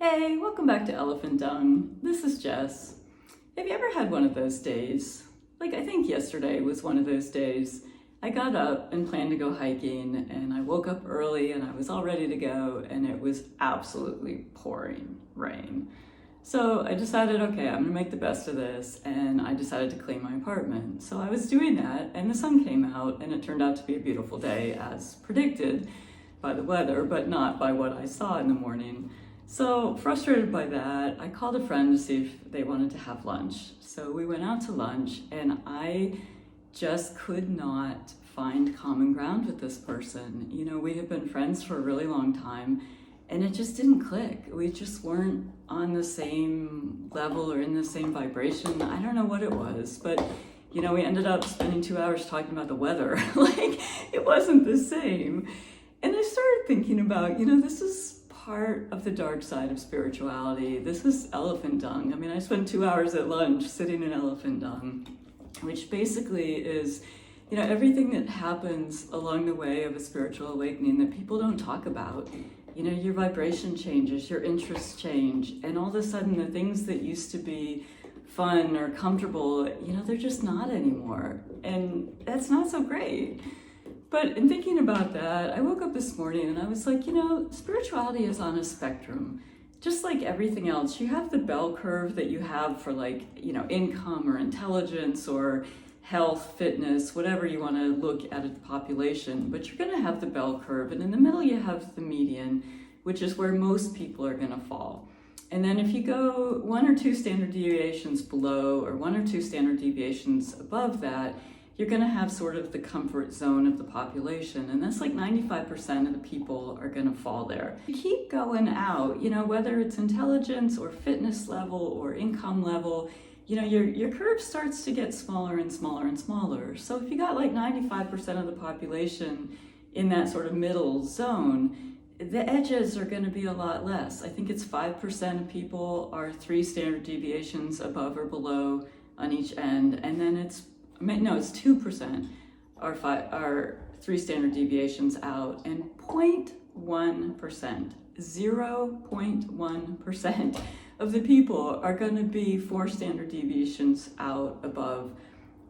Hey, welcome back to Elephant-Dung. This is Jess. Have you ever had one of those days? Like, I think yesterday was one of those days. I got up and planned to go hiking, and I woke up early and I was all ready to go, and it was absolutely pouring rain. So I decided, okay, I'm gonna make the best of this, and I decided to clean my apartment. So I was doing that, and the sun came out, and it turned out to be a beautiful day as predicted by the weather, but not by what I saw in the morning. So frustrated by that, I called a friend to see if they wanted to have lunch. So we went out to lunch, and I just could not find common ground with this person. You know, we had been friends for a really long time, and it just didn't click. We just weren't on the same level or in the same vibration. I don't know what it was, but you know, we ended up spending 2 hours talking about the weather. Like, it wasn't the same. And I started thinking about, you know, this is part of the dark side of spirituality. This is elephant dung. I mean, I spent 2 hours at lunch sitting in elephant dung, which basically is, you know, everything that happens along the way of a spiritual awakening that people don't talk about. You know, your vibration changes, your interests change, and all of a sudden the things that used to be fun or comfortable, you know, they're just not anymore. And that's not so great. But in thinking about that, I woke up this morning and I was like, you know, spirituality is on a spectrum. Just like everything else, you have the bell curve that you have for, like, you know, income or intelligence or health, fitness, whatever you want to look at the population, but you're going to have the bell curve, and in the middle you have the median, which is where most people are going to fall. And then if you go 1 or 2 standard deviations below or 1 or 2 standard deviations above that, you're going to have sort of the comfort zone of the population, and that's like 95% of the people are going to fall there. You keep going out, you know, whether it's intelligence or fitness level or income level, you know, your curve starts to get smaller and smaller and smaller. So if you got like 95% of the population in that sort of middle zone, the edges are going to be a lot less. I think it's 5% of people are 3 standard deviations above or below on each end, and then it's 2% are 3 standard deviations out, and 0.1%, 0.1% of the people are going to be 4 standard deviations out, above,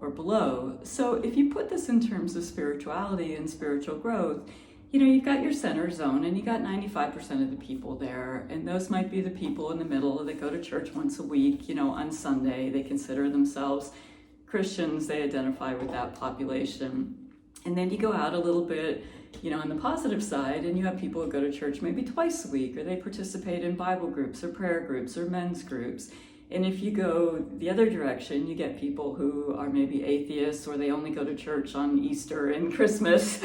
or below. So if you put this in terms of spirituality and spiritual growth, you know, you've got your center zone and you got 95% of the people there, and those might be the people in the middle that go to church once a week, you know, on Sunday. They consider themselves Christians, they identify with that population. And then you go out a little bit, you know, on the positive side, and you have people who go to church maybe twice a week, or they participate in Bible groups or prayer groups or men's groups. And if you go the other direction, you get people who are maybe atheists, or they only go to church on Easter and Christmas.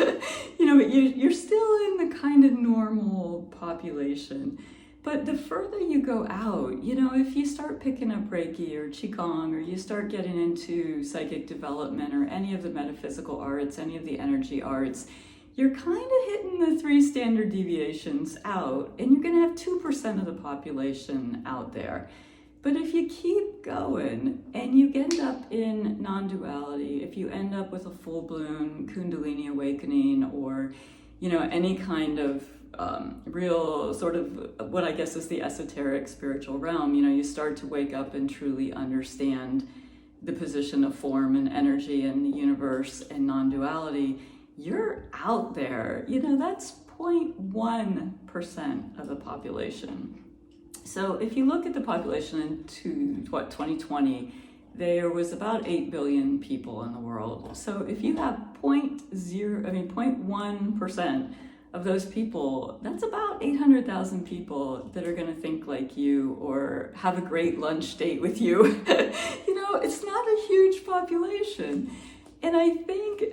You know, but you're still in the kind of normal population. But the further you go out, you know, if you start picking up Reiki or Qigong, or you start getting into psychic development or any of the metaphysical arts, any of the energy arts, you're kind of hitting the 3 standard deviations out, and you're going to have 2% of the population out there. But if you keep going and you end up in non-duality, if you end up with a full-blown Kundalini awakening, or, you know, any kind of real sort of what I guess is the esoteric spiritual realm, you know, you start to wake up and truly understand the position of form and energy in the universe and non-duality, you're out there. You know, that's 0.1% of the population. So if you look at the population into 2020, there was about 8 billion people in the world. So if you have 0.1% of those people, that's about 800,000 people that are going to think like you or have a great lunch date with you. You know, it's not a huge population. And I think,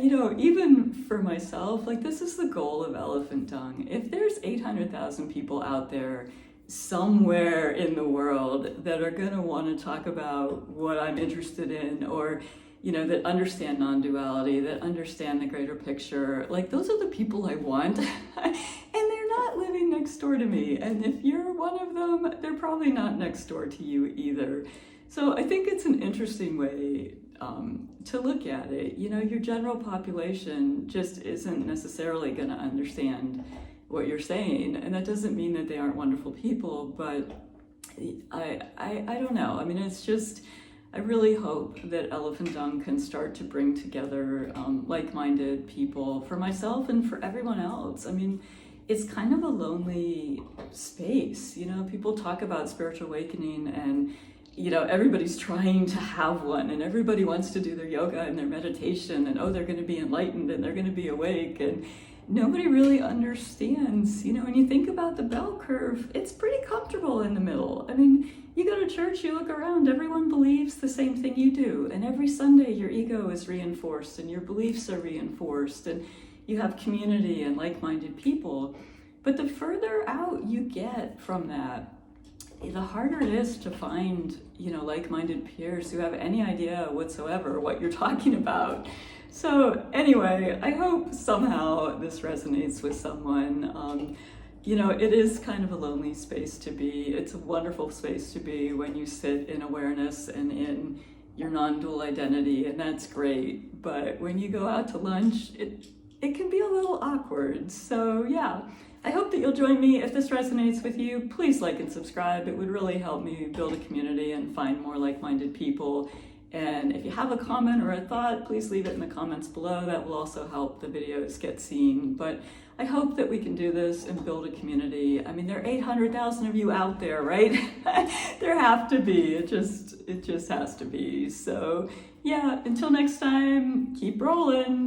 you know, even for myself, like, this is the goal of Elephant Dung. If there's 800,000 people out there somewhere in the world that are going to want to talk about what I'm interested in, or, you know, that understand non-duality, that understand the greater picture, like, those are the people I want. And they're not living next door to me. And if you're one of them, they're probably not next door to you either. So I think it's an interesting way to look at it. You know, your general population just isn't necessarily going to understand what you're saying. And that doesn't mean that they aren't wonderful people, but I don't know. I mean, it's just, I really hope that Elephant-Dung can start to bring together like-minded people for myself and for everyone else. I mean, it's kind of a lonely space. You know, people talk about spiritual awakening and, you know, everybody's trying to have one and everybody wants to do their yoga and their meditation and, oh, they're going to be enlightened and they're going to be awake. And nobody really understands, you know, when you think about the bell curve, it's pretty comfortable in the middle. I mean, you go to church, you look around, everyone believes the same thing you do. And every Sunday, your ego is reinforced and your beliefs are reinforced and you have community and like-minded people. But the further out you get from that, the harder it is to find, you know, like-minded peers who have any idea whatsoever what you're talking about. So anyway, I hope somehow this resonates with someone. You know, it is kind of a lonely space to be. It's a wonderful space to be when you sit in awareness and in your non-dual identity, and that's great. But when you go out to lunch, it can be a little awkward. So yeah, I hope that you'll join me. If this resonates with you, please like and subscribe. It would really help me build a community and find more like-minded people. And if you have a comment or a thought, please leave it in the comments below. That will also help the videos get seen. But I hope that we can do this and build a community. I mean, there are 800,000 of you out there, right? There have to be. It just has to be. So yeah, until next time, keep rolling.